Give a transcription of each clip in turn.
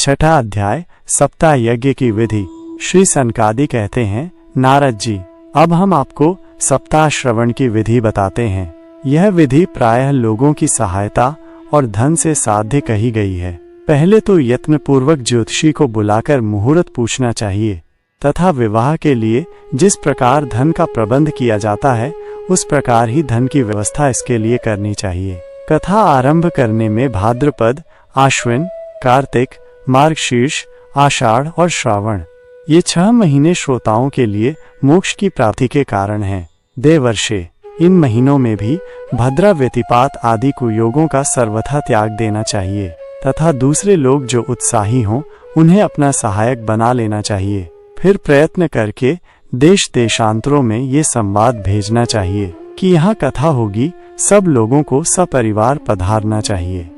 छठा अध्याय सप्ताह यज्ञ की विधि। श्री सनकादि कहते हैं, नारद जी, अब हम आपको सप्ताह श्रवण की विधि बताते हैं। यह विधि प्रायः लोगों की सहायता और धन से साध्य कही गई है। पहले तो यत्न पूर्वक ज्योतिषी को बुलाकर मुहूर्त पूछना चाहिए तथा विवाह के लिए जिस प्रकार धन का प्रबंध किया जाता है उस प्रकार ही धन की व्यवस्था इसके लिए करनी चाहिए। कथा आरंभ करने में भाद्रपद, आश्विन, कार्तिक, मार्गशीर्ष, आषाढ़ और श्रावण ये 6 महीने श्रोताओं के लिए मोक्ष की प्राप्ति के कारण हैं। देवर्षे, इन महीनों में भी भद्रा व्यतिपात आदि कुयोगों का सर्वथा त्याग देना चाहिए तथा दूसरे लोग जो उत्साही हों उन्हें अपना सहायक बना लेना चाहिए। फिर प्रयत्न करके देश देशांतरों में ये संवाद भेजना चाहिए कि यहाँ कथा होगी, सब लोगों को सपरिवार पधारना चाहिए।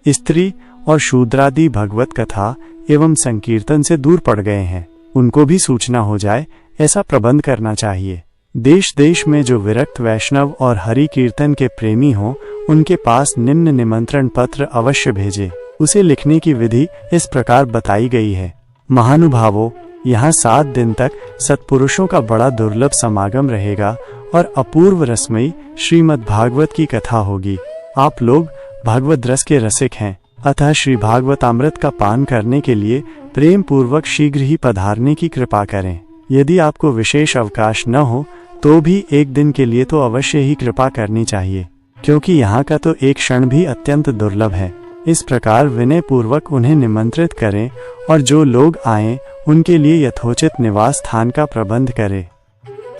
स्त्री और शूद्रादि भगवत कथा एवं संकीर्तन से दूर पड़ गए हैं, उनको भी सूचना हो जाए ऐसा प्रबंध करना चाहिए। देश देश में जो विरक्त वैष्णव और हरि कीर्तन के प्रेमी हों उनके पास निम्न निमंत्रण पत्र अवश्य भेजे। उसे लिखने की विधि इस प्रकार बताई गई है। महानुभावों, यहाँ 7 दिन तक सत्पुरुषों का बड़ा दुर्लभ समागम रहेगा और अपूर्व रसमयी श्रीमद् भागवत की कथा होगी। आप लोग भागवत रस के रसिक हैं, अतः श्री भागवतामृत का पान करने के लिए प्रेम पूर्वक शीघ्र ही पधारने की कृपा करें। यदि आपको विशेष अवकाश न हो तो भी एक दिन के लिए तो अवश्य ही कृपा करनी चाहिए, क्योंकि यहाँ का तो एक क्षण भी अत्यंत दुर्लभ है। इस प्रकार विनय पूर्वक उन्हें निमंत्रित करें और जो लोग आएं उनके लिए यथोचित निवास स्थान का प्रबंध करें।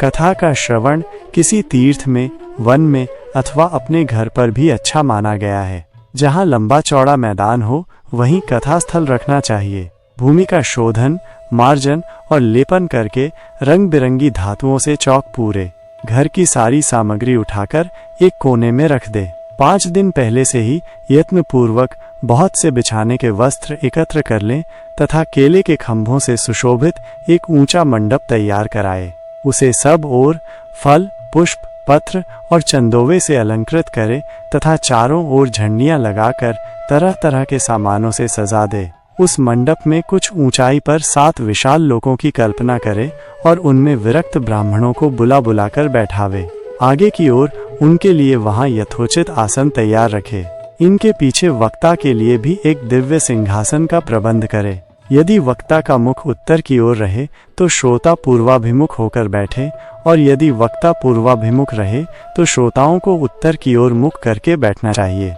कथा का श्रवण किसी तीर्थ में, वन में अथवा अपने घर पर भी अच्छा माना गया है। जहाँ लंबा चौड़ा मैदान हो वहीं कथा स्थल रखना चाहिए। भूमि का शोधन, मार्जन और लेपन करके रंग बिरंगी धातुओं से चौक पूरे घर की सारी सामग्री उठाकर एक कोने में रख दे। 5 दिन पहले से ही यत्न पूर्वक बहुत से बिछाने के वस्त्र एकत्र कर लें तथा केले के खंभों से सुशोभित एक ऊंचा मंडप तैयार कराए। उसे सब ओर फल, पुष्प, पत्र और चंदोवे से अलंकृत करे तथा चारों ओर झंडियां लगाकर तरह तरह के सामानों से सजा दे। उस मंडप में कुछ ऊंचाई पर 7 विशाल लोकों की कल्पना करे और उनमें विरक्त ब्राह्मणों को बुला बुलाकर बैठावे। आगे की ओर उनके लिए वहां यथोचित आसन तैयार रखे। इनके पीछे वक्ता के लिए भी एक दिव्य सिंहासन का प्रबंध करे। यदि वक्ता का मुख उत्तर की ओर रहे तो श्रोता पूर्वाभिमुख होकर बैठे और यदि वक्ता पूर्वाभिमुख रहे तो श्रोताओं को उत्तर की ओर मुख करके बैठना चाहिए,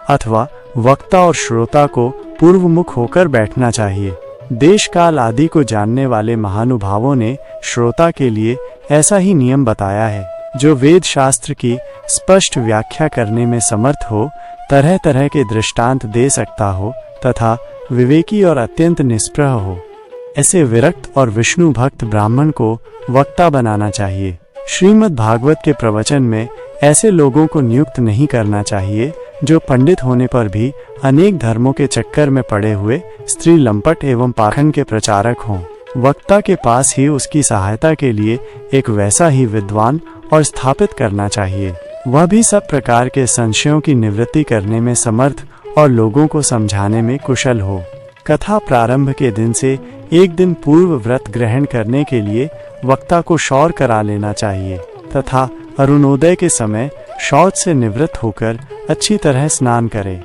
अथवा वक्ता और श्रोता को पूर्वमुख होकर बैठना चाहिए। देश काल आदि को जानने वाले महानुभावों ने श्रोता के लिए ऐसा ही नियम बताया है। जो वेद शास्त्र की स्पष्ट व्याख्या करने में समर्थ हो, तरह तरह के दृष्टांत दे सकता हो तथा विवेकी और अत्यंत निष्प्रह हो, ऐसे विरक्त और विष्णु भक्त ब्राह्मण को वक्ता बनाना चाहिए। श्रीमद् भागवत के प्रवचन में ऐसे लोगों को नियुक्त नहीं करना चाहिए जो पंडित होने पर भी अनेक धर्मों के चक्कर में पड़े हुए स्त्री लंपट एवं पाखंड के प्रचारक हों। वक्ता के पास ही उसकी सहायता के लिए एक वैसा ही विद्वान और स्थापित करना चाहिए। वह भी सब प्रकार के संशयों की निवृत्ति करने में समर्थ और लोगों को समझाने में कुशल हो। कथा प्रारंभ के दिन से एक दिन पूर्व व्रत ग्रहण करने के लिए वक्ता को शौर करा लेना चाहिए तथा अरुणोदय के समय शौच से निवृत्त होकर अच्छी तरह स्नान करे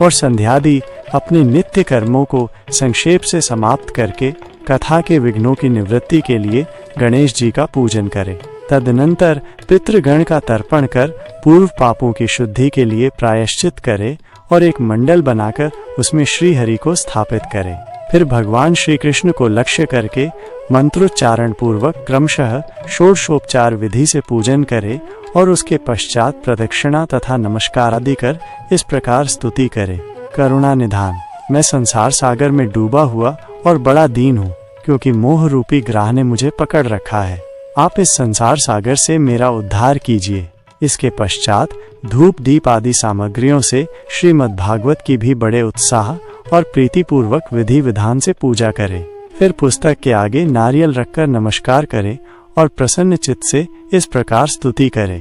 और संध्यादि अपने नित्य कर्मों को संक्षेप से समाप्त करके कथा के विघ्नों की निवृत्ति के लिए गणेश जी का पूजन करे। तदनंतर पितृगण का तर्पण कर पूर्व पापों की शुद्धि के लिए प्रायश्चित करे और एक मंडल बनाकर उसमें श्री हरि को स्थापित करे। फिर भगवान श्री कृष्ण को लक्ष्य करके मंत्रोच्चारण पूर्वक क्रमशः षोडशोपचार विधि से पूजन करे और उसके पश्चात प्रदक्षिणा तथा नमस्कार आदि कर इस प्रकार स्तुति करे। करुणा निधान, मैं संसार सागर में डूबा हुआ और बड़ा दीन हूँ, क्योंकि मोह रूपी ग्राह ने मुझे पकड़ रखा है। आप इस संसार सागर से मेरा उद्धार कीजिए। इसके पश्चात धूप दीप आदि सामग्रियों से श्रीमद् भागवत की भी बड़े उत्साह और प्रीतिपूर्वक विधि विधान से पूजा करे। फिर पुस्तक के आगे नारियल रखकर नमस्कार करे और प्रसन्न चित्त से इस प्रकार स्तुति करे।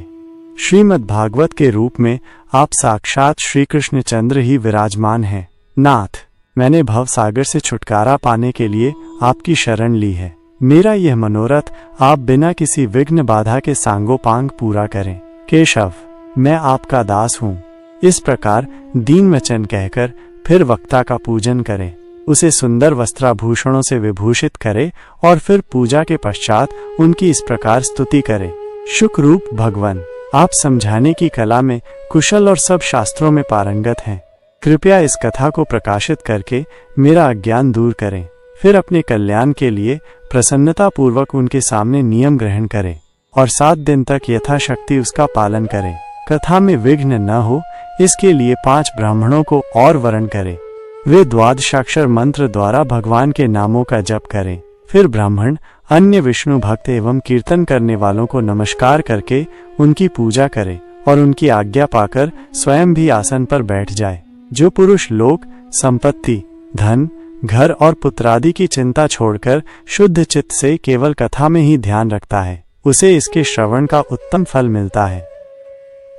श्रीमद् भागवत के रूप में आप साक्षात श्री कृष्ण चंद्र ही विराजमान हैं। नाथ, मैंने भव सागर से छुटकारा पाने के लिए आपकी शरण ली है। मेरा यह मनोरथ आप बिना किसी विघ्न बाधा के सांगोपांग पूरा करें। केशव, मैं आपका दास हूँ। इस प्रकार दीन वचन कहकर फिर वक्ता का पूजन करें, उसे सुंदर वस्त्राभूषणों से विभूषित करे और फिर पूजा के पश्चात उनकी इस प्रकार स्तुति करे। शुकरूप भगवान, आप समझाने की कला में कुशल और सब शास्त्रों में पारंगत हैं। कृपया इस कथा को प्रकाशित करके मेरा अज्ञान दूर करें। फिर अपने कल्याण के लिए प्रसन्नता पूर्वक उनके सामने नियम ग्रहण करें और 7 दिन तक यथाशक्ति उसका पालन करें। कथा में विघ्न न हो इसके लिए 5 ब्राह्मणों को और वरण करें। वे 12 मंत्र द्वारा भगवान के नामों का जप करें। फिर ब्राह्मण अन्य विष्णु भक्त एवं कीर्तन करने वालों को नमस्कार करके उनकी पूजा करे और उनकी आज्ञा पाकर स्वयं भी आसन पर बैठ जाए। जो पुरुष लोक, संपत्ति, धन, घर और पुत्रादि की चिंता छोड़कर शुद्ध चित्त से केवल कथा में ही ध्यान रखता है, उसे इसके श्रवण का उत्तम फल मिलता है।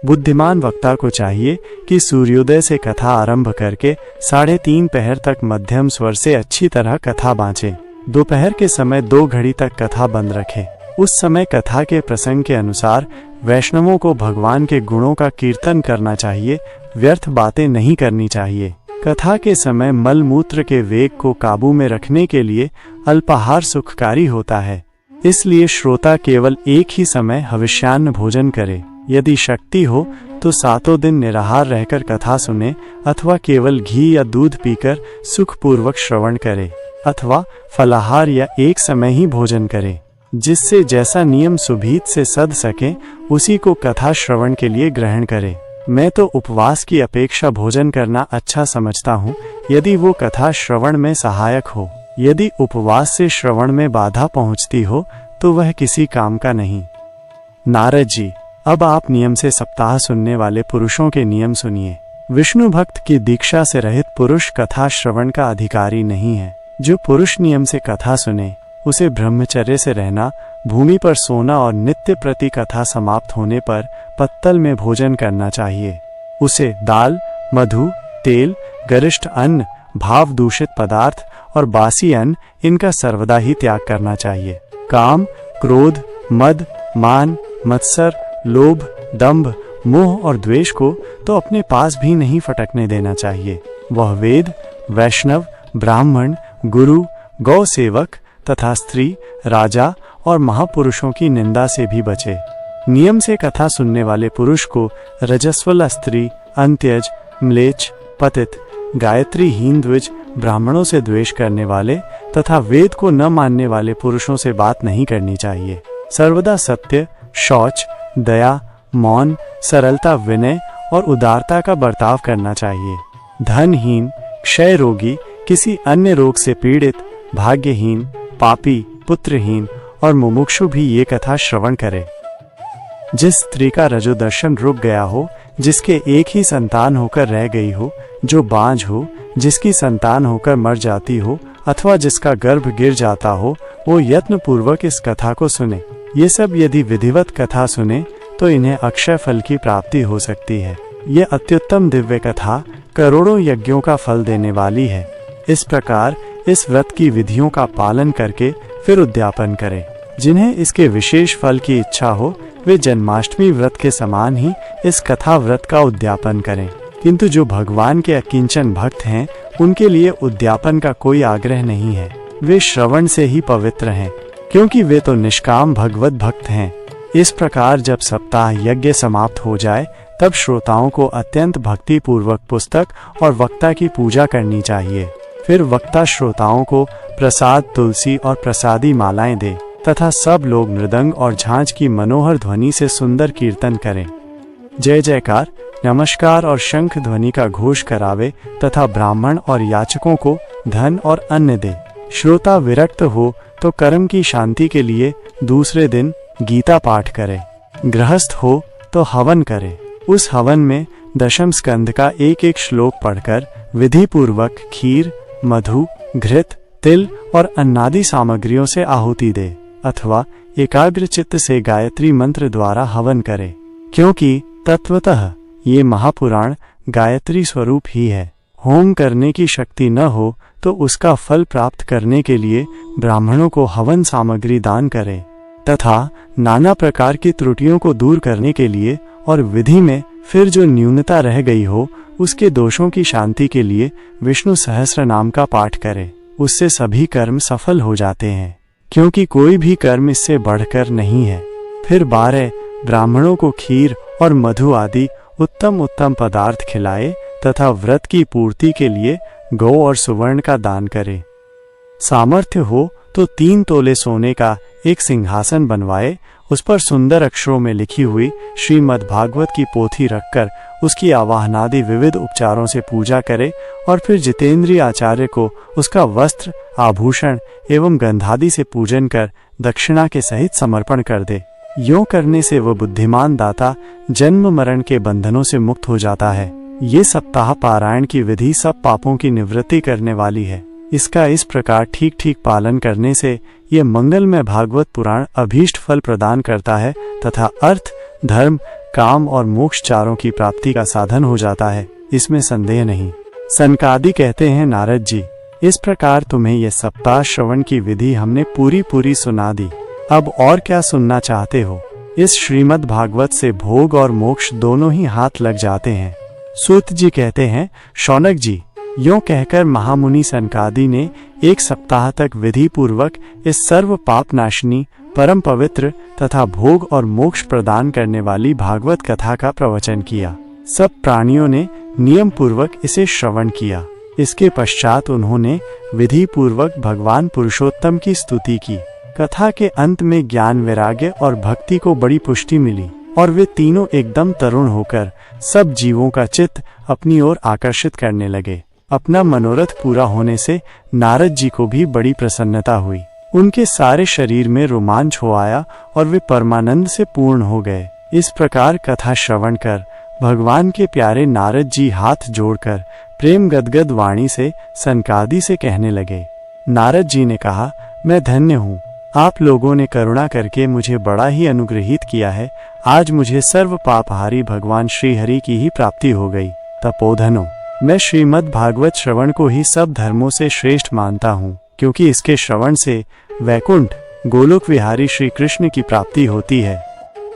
बुद्धिमान वक्ता को चाहिए कि सूर्योदय से कथा आरंभ करके 3:30 पहर तक मध्यम स्वर से अच्छी तरह कथा बाँचे। दोपहर के समय 2 घड़ी तक कथा बंद रखे। उस समय कथा के प्रसंग के अनुसार वैष्णवों को भगवान के गुणों का कीर्तन करना चाहिए, व्यर्थ बातें नहीं करनी चाहिए। कथा के समय मल मूत्र के वेग को काबू में रखने के लिए अल्पाहार सुखकारी होता है, इसलिए श्रोता केवल एक ही समय हविष्यान्न भोजन करे। यदि शक्ति हो तो 7 दिन निराहार रहकर कथा सुने अथवा केवल घी या दूध पीकर सुखपूर्वक श्रवण करे अथवा फलाहार या एक समय ही भोजन करे। जिससे जैसा नियम सुभीत से सध सके उसी को कथा श्रवण के लिए ग्रहण करे। मैं तो उपवास की अपेक्षा भोजन करना अच्छा समझता हूँ, यदि वो कथा श्रवण में सहायक हो। यदि उपवास से श्रवण में बाधा पहुँचती हो तो वह किसी काम का नहीं। नारद जी, अब आप नियम से सप्ताह सुनने वाले पुरुषों के नियम सुनिए। विष्णु भक्त की दीक्षा से रहित पुरुष कथा श्रवण का अधिकारी नहीं है। जो पुरुष नियम से कथा सुने उसे ब्रह्मचर्य से रहना, भूमि पर सोना और नित्य प्रति कथा समाप्त होने पर पत्तल में भोजन करना चाहिए। उसे दाल, मधु, तेल, गरिष्ठ अन्न, भाव दूषित पदार्थ और बासी अन्न इनका सर्वदा ही त्याग करना चाहिए। काम, क्रोध, मद, मान, मत्सर, लोभ, दंभ, मोह और द्वेष को तो अपने पास भी नहीं फटकने देना चाहिए। वह वेद, वैष्णव, ब्राह्मण, गुरु, गौ सेवक तथा स्त्री, राजा और महापुरुषों की निंदा से भी बचे। नियम से कथा सुनने वाले पुरुष को रजस्वला स्त्री, अंत्यज, म्लेच्छ, पतित, गायत्रीहीन द्विज, ब्राह्मणों से द्वेष करने वाले तथा वेद को न मानने वाले पुरुषों से बात नहीं करनी चाहिए। सर्वदा सत्य, शौच, दया, मौन, सरलता, विनय और उदारता का बर्ताव करना चाहिए। धनहीन, क्षय रोगी, किसी अन्य रोग से पीड़ित, भाग्यहीन, पापी, पुत्रहीन और मुमुक्षु भी ये कथा श्रवण करे। जिस स्त्री का रजोदर्शन रुक गया हो, जिसके एक ही संतान होकर रह गई हो, जो बांझ हो, जिसकी संतान होकर मर जाती हो अथवा जिसका गर्भ गिर जाता हो, वो यत्न पूर्वक इस कथा को सुने। ये सब यदि विधिवत कथा सुने तो इन्हें अक्षय फल की प्राप्ति हो सकती है। ये अत्युत्तम दिव्य कथा करोड़ों यज्ञों का फल देने वाली है। इस प्रकार इस व्रत की विधियों का पालन करके फिर उद्यापन करें। जिन्हें इसके विशेष फल की इच्छा हो वे जन्माष्टमी व्रत के समान ही इस कथा व्रत का उद्यापन करें। किंतु जो भगवान के अकिंचन भक्त हैं उनके लिए उद्यापन का कोई आग्रह नहीं है। वे श्रवण से ही पवित्र हैं, क्योंकि वे तो निष्काम भगवत भक्त हैं। इस प्रकार जब सप्ताह यज्ञ समाप्त हो जाए तब श्रोताओं को अत्यंत भक्ति पूर्वक पुस्तक और वक्ता की पूजा करनी चाहिए। फिर वक्ता श्रोताओं को प्रसाद, तुलसी और प्रसादी मालाएं दे तथा सब लोग मृदंग और झांझ की मनोहर ध्वनि से सुंदर कीर्तन करें। जय जयकार, नमस्कार और शंख ध्वनि का घोष करावे तथा ब्राह्मण और याचकों को धन और अन्न दे। श्रोता विरक्त हो तो कर्म की शांति के लिए दूसरे दिन गीता पाठ करे। गृहस्थ हो तो हवन करे। उस हवन में 10वें स्कंद का एक एक श्लोक पढ़कर विधि पूर्वक खीर, मधु, घृत, तिल और अन्नादि सामग्रियों से आहुति दे अथवा एकाग्र चित्त से गायत्री मंत्र द्वारा हवन करे, क्योंकि तत्वतः ये महापुराण गायत्री स्वरूप ही है। होम करने की शक्ति न हो तो उसका फल प्राप्त करने के लिए ब्राह्मणों को हवन सामग्री दान करें, तथा नाना प्रकार की त्रुटियों को दूर करने के लिए और विधि में फिर जो न्यूनता रह गई हो उसके दोषों की शांति के लिए विष्णु सहस्त्र नाम का पाठ करें। उससे सभी कर्म सफल हो जाते हैं, क्योंकि कोई भी कर्म इससे बढ़कर नहीं है। फिर 12 ब्राह्मणों को खीर और मधु आदि उत्तम उत्तम पदार्थ खिलाए तथा व्रत की पूर्ति के लिए गौ और सुवर्ण का दान करे। सामर्थ्य हो तो 3 तोले सोने का एक सिंहासन बनवाए, उस पर सुंदर अक्षरों में लिखी हुई श्रीमद् भागवत की पोथी रखकर उसकी आवाहनादि विविध उपचारों से पूजा करे और फिर जितेंद्रीय आचार्य को उसका वस्त्र, आभूषण एवं गंधादि से पूजन कर दक्षिणा के सहित समर्पण कर दे। यों करने से वह बुद्धिमान दाता जन्म मरण के बंधनों से मुक्त हो जाता है। ये सप्ताह पारायण की विधि सब पापों की निवृत्ति करने वाली है। इसका इस प्रकार ठीक ठीक पालन करने से ये मंगलमय भागवत पुराण अभीष्ट फल प्रदान करता है तथा अर्थ, धर्म, काम और मोक्ष चारों की प्राप्ति का साधन हो जाता है, इसमें संदेह नहीं। सनकादि कहते हैं, नारद जी, इस प्रकार तुम्हें यह सप्ताह श्रवण की विधि हमने पूरी सुना दी। अब और क्या सुनना चाहते हो? इस श्रीमद् भागवत से भोग और मोक्ष दोनों ही हाथ लग जाते हैं। सूत जी कहते हैं, शौनक जी, यों कहकर महामुनि सनकादि ने 1 सप्ताह तक विधि पूर्वक इस सर्व पाप नाशनी, परम पवित्र तथा भोग और मोक्ष प्रदान करने वाली भागवत कथा का प्रवचन किया। सब प्राणियों ने नियम पूर्वक इसे श्रवण किया। इसके पश्चात उन्होंने विधि पूर्वक भगवान पुरुषोत्तम की स्तुति की। कथा के अंत में ज्ञान, वैराग्य और भक्ति को बड़ी पुष्टि मिली और वे तीनों एकदम तरुण होकर सब जीवों का चित्त अपनी ओर आकर्षित करने लगे। अपना मनोरथ पूरा होने से नारद जी को भी बड़ी प्रसन्नता हुई। उनके सारे शरीर में रोमांच हो आया और वे परमानंद से पूर्ण हो गए। इस प्रकार कथा श्रवण कर भगवान के प्यारे नारद जी हाथ जोड़कर प्रेम गदगद वाणी से सनकादि से कहने लगे। नारद जी ने कहा, मैं धन्य हूँ, आप लोगों ने करुणा करके मुझे बड़ा ही अनुग्रहित किया है। आज मुझे सर्व पापहारी भगवान श्री हरि की ही प्राप्ति हो गई। तपोधनो, मैं श्रीमद् भागवत श्रवण को ही सब धर्मों से श्रेष्ठ मानता हूँ, क्योंकि इसके श्रवण से वैकुंठ गोलोक विहारी श्री कृष्ण की प्राप्ति होती है।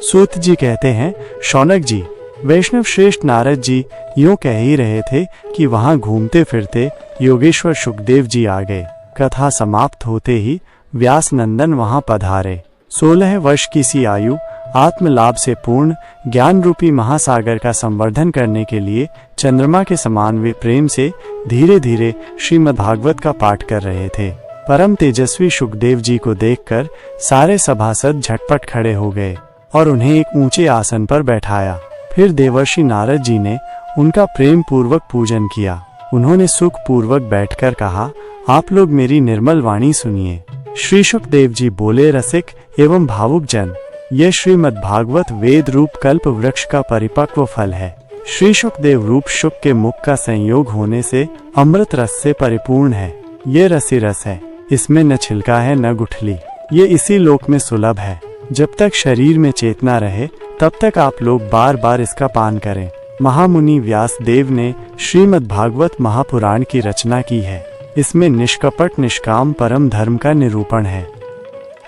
सूत जी कहते हैं, शौनक जी, वैष्णव श्रेष्ठ नारद जी यूं कह ही रहे थे कि वहां घूमते फिरते योगेश्वर शुकदेव जी आ गए। कथा समाप्त होते ही व्यास नंदन वहां पधारे। 16 वर्ष की सी आयु आत्म लाभ से पूर्ण ज्ञान रूपी महासागर का संवर्धन करने के लिए चंद्रमा के समान वे प्रेम से धीरे धीरे श्रीमद् भागवत का पाठ कर रहे थे। परम तेजस्वी शुकदेव जी को देखकर सारे सभासद झटपट खड़े हो गए और उन्हें एक ऊंचे आसन पर बैठाया। फिर देवर्षि नारद जी ने उनका प्रेम पूर्वक पूजन किया। उन्होंने सुख पूर्वक बैठकर कहा, आप लोग मेरी निर्मल वाणी सुनिए। श्री शुकदेव जी बोले, रसिक एवं भावुक जन, यह श्रीमद् भागवत वेद रूप कल्प वृक्ष का परिपक्व फल है। श्री शुकदेव रूप शुक के मुख का संयोग होने से अमृत रस से परिपूर्ण है। ये रसी रस है, इसमें न छिलका है न गुठली। ये इसी लोक में सुलभ है। जब तक शरीर में चेतना रहे तब तक आप लोग बार बार इसका पान करें। महामुनि व्यास देव ने श्रीमद् भागवत महापुराण की रचना की है। इसमें निष्कपट निष्काम परम धर्म का निरूपण है।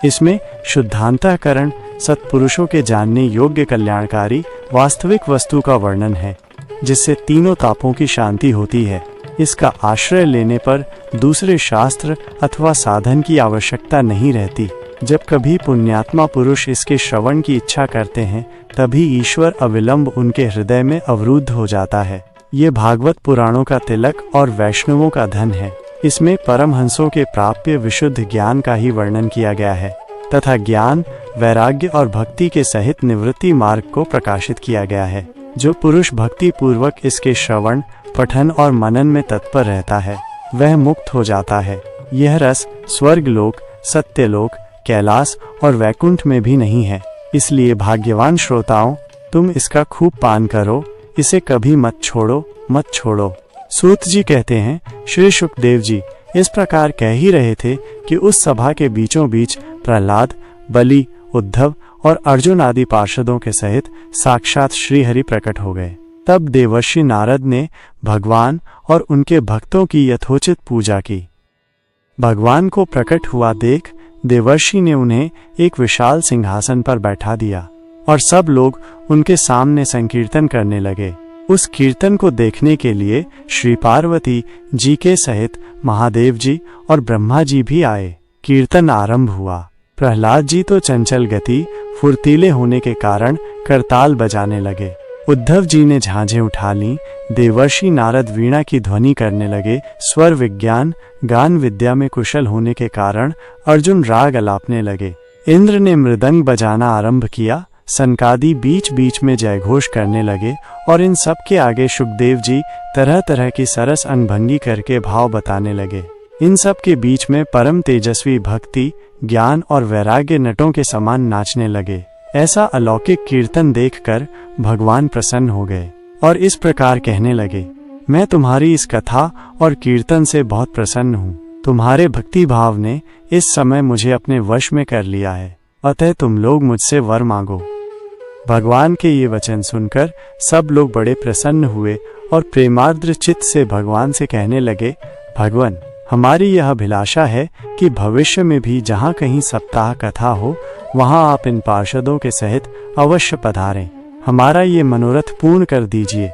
इसमें शुद्धांतःकरण, सत्पुरुषों के जानने योग्य कल्याणकारी वास्तविक वस्तु का वर्णन है, जिससे तीनों तापों की शांति होती है। इसका आश्रय लेने पर दूसरे शास्त्र अथवा साधन की आवश्यकता नहीं रहती। जब कभी पुण्यात्मा पुरुष इसके श्रवण की इच्छा करते हैं तभी ईश्वर अविलंब उनके हृदय में अवरुद्ध हो जाता है। ये भागवत पुराणों का तिलक और वैष्णवों का धन है। इसमें परमहंसों के प्राप्य विशुद्ध ज्ञान का ही वर्णन किया गया है तथा ज्ञान, वैराग्य और भक्ति के सहित निवृत्ति मार्ग को प्रकाशित किया गया है। जो पुरुष भक्ति पूर्वक इसके श्रवण, पठन और मनन में तत्पर रहता है वह मुक्त हो जाता है। यह रस स्वर्ग लोक, सत्यलोक, कैलाश और वैकुंठ में भी नहीं है। इसलिए भाग्यवान श्रोताओं, तुम इसका खूब पान करो, इसे कभी मत छोड़ो। सूत जी कहते हैं, श्री शुकदेव जी इस प्रकार कह ही रहे थे कि उस सभा के बीचों बीच प्रहलाद, बलि, उद्धव और अर्जुन आदि पार्षदों के सहित साक्षात श्री हरि प्रकट हो गए। तब देवर्षि नारद ने भगवान और उनके भक्तों की यथोचित पूजा की। भगवान को प्रकट हुआ देख देवर्षि ने उन्हें एक विशाल सिंहासन पर बैठा दिया और सब लोग उनके सामने संकीर्तन करने लगे। उस कीर्तन को देखने के लिए श्री पार्वती जी के सहित महादेव जी और ब्रह्मा जी भी आए। कीर्तन आरंभ हुआ। प्रहलाद जी तो चंचल गति फुर्तीले होने के कारण करताल बजाने लगे। उद्धव जी ने झांझें उठा लीं। देवर्षि नारद वीणा की ध्वनि करने लगे। स्वर विज्ञान गान विद्या में कुशल होने के कारण अर्जुन राग अलापने लगे। इंद्र ने मृदंग बजाना आरंभ किया। सनकादि बीच बीच में जयघोष करने लगे और इन सब के आगे सुखदेव जी तरह तरह की सरस अंगभंगी करके भाव बताने लगे। इन सब के बीच में परम तेजस्वी भक्ति ज्ञान और वैराग्य नटों के समान नाचने लगे। ऐसा अलौकिक कीर्तन देखकर भगवान प्रसन्न हो गए और इस प्रकार कहने लगे, मैं तुम्हारी इस कथा और कीर्तन से बहुत प्रसन्न हूँ। तुम्हारे भक्ति भाव ने इस समय मुझे अपने वश में कर लिया है, अतः तुम लोग मुझसे वर मांगो। भगवान के ये वचन सुनकर सब लोग बड़े प्रसन्न हुए और प्रेमार्द्र चित्त से भगवान से कहने लगे, भगवान हमारी यह अभिलाषा है कि भविष्य में भी जहाँ कहीं सप्ताह कथा हो वहाँ आप इन पार्षदों के सहित अवश्य पधारें। हमारा ये मनोरथ पूर्ण कर दीजिए।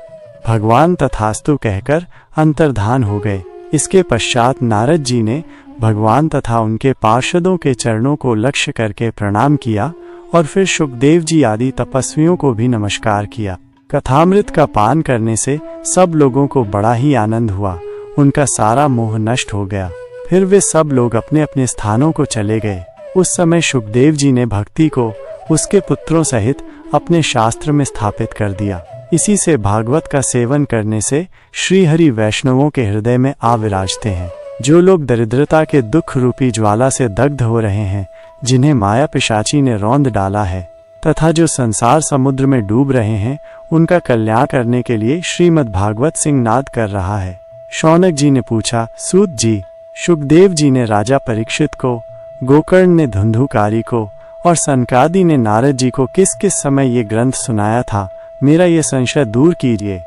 भगवान तथास्तु कहकर अंतर्धान हो गए। इसके पश्चात नारद जी ने भगवान तथा उनके पार्षदों के चरणों को लक्ष्य करके प्रणाम किया और फिर सुखदेव जी आदि तपस्वियों को भी नमस्कार किया। कथामृत का पान करने से सब लोगों को बड़ा ही आनंद हुआ। उनका सारा मोह नष्ट हो गया। फिर वे सब लोग अपने अपने स्थानों को चले गए। उस समय सुखदेव जी ने भक्ति को उसके पुत्रों सहित अपने शास्त्र में स्थापित कर दिया। इसी से भागवत का सेवन करने से श्रीहरि वैष्णवों के हृदय में आ विराजते हैं। जो लोग दरिद्रता के दुख रूपी ज्वाला से दग्ध हो रहे हैं, जिन्हें माया पिशाची ने रौंद डाला है, तथा जो संसार समुद्र में डूब रहे हैं, उनका कल्याण करने के लिए श्रीमद् भागवत सिंह नाद कर रहा है। शौनक जी ने पूछा, सूत जी, सुखदेव जी ने राजा परीक्षित को, गोकर्ण ने धुंधुकारी को और सनकादि ने नारद जी को किस किस समय ये ग्रंथ सुनाया था, मेरा ये संशय दूर कीजिए।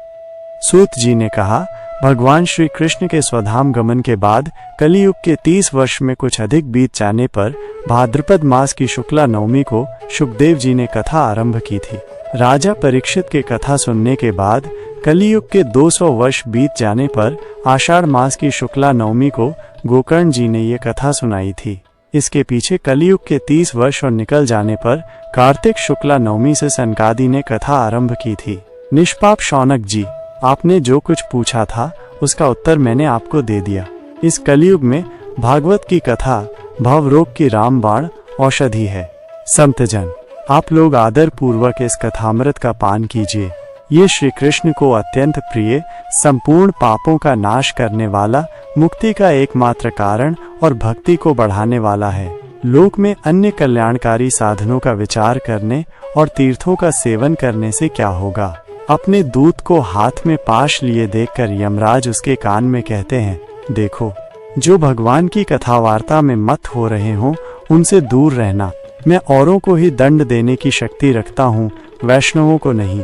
सूत जी ने कहा, भगवान श्री कृष्ण के स्वधाम गमन के बाद कलियुग के 30 वर्ष में कुछ अधिक बीत जाने पर भाद्रपद मास की शुक्ला नवमी को सुखदेव जी ने कथा आरंभ की थी। राजा परीक्षित के कथा सुनने के बाद कलियुग के 200 वर्ष बीत जाने पर आषाढ़ मास की शुक्ला नवमी को गोकर्ण जी ने ये कथा सुनाई थी। इसके पीछे कलियुग के 30 वर्ष और निकल जाने पर कार्तिक शुक्ला नवमी से सनकादि ने कथा आरंभ की थी। निष्पाप शौनक जी, आपने जो कुछ पूछा था उसका उत्तर मैंने आपको दे दिया। इस कलियुग में भागवत की कथा भवरोग की रामबाण औषधि है। संतजन, आप लोग आदर पूर्वक इस कथामृत का पान कीजिए। ये श्री कृष्ण को अत्यंत प्रिय, संपूर्ण पापों का नाश करने वाला, मुक्ति का एकमात्र कारण और भक्ति को बढ़ाने वाला है। लोक में अन्य कल्याणकारी साधनों का विचार करने और तीर्थों का सेवन करने से क्या होगा। अपने दूत को हाथ में पाश लिए देखकर यमराज उसके कान में कहते हैं, देखो, जो भगवान की कथा वार्ता में मत हो रहे हों उनसे दूर रहना। मैं औरों को ही दंड देने की शक्ति रखता हूँ, वैष्णवों को नहीं।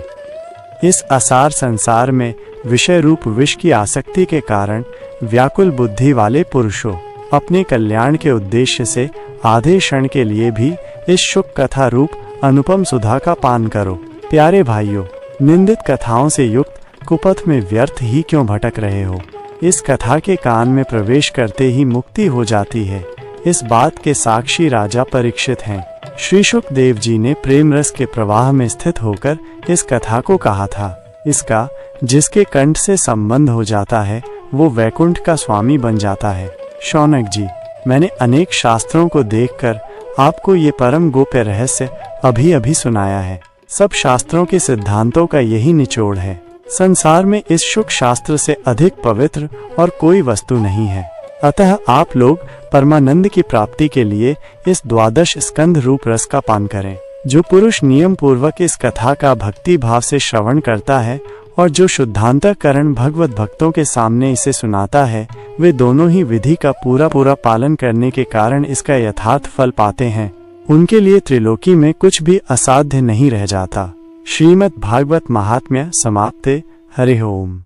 इस असार संसार में विषय रूप विष की आसक्ति के कारण व्याकुल बुद्धि वाले पुरुषों, अपने कल्याण के उद्देश्य से आधे क्षण के लिए भी इस शुक कथा रूप अनुपम सुधा का पान करो। प्यारे भाइयों, निंदित कथाओं से युक्त कुपथ में व्यर्थ ही क्यों भटक रहे हो। इस कथा के कान में प्रवेश करते ही मुक्ति हो जाती है। इस बात के साक्षी राजा परीक्षित हैं। श्री सुखदेव जी ने प्रेम रस के प्रवाह में स्थित होकर इस कथा को कहा था। इसका जिसके कंठ से संबंध हो जाता है वो वैकुंठ का स्वामी बन जाता है। शौनक जी, मैंने अनेक शास्त्रों को देखकर आपको ये परम गोप्य रहस्य अभी अभी सुनाया है। सब शास्त्रों के सिद्धांतों का यही निचोड़ है। संसार में इस शुक शास्त्र से अधिक पवित्र और कोई वस्तु नहीं है। अतः आप लोग परमानंद की प्राप्ति के लिए इस 12 स्कंध रूप रस का पान करें। जो पुरुष नियम पूर्वक इस कथा का भक्ति भाव से श्रवण करता है और जो शुद्धांतकरण भगवत भक्तों के सामने इसे सुनाता है, वे दोनों ही विधि का पूरा पालन करने के कारण इसका यथार्थ फल पाते हैं। उनके लिए त्रिलोकी में कुछ भी असाध्य नहीं रह जाता। श्रीमद् भागवत महात्म्य समाप्ते। हरि ओम।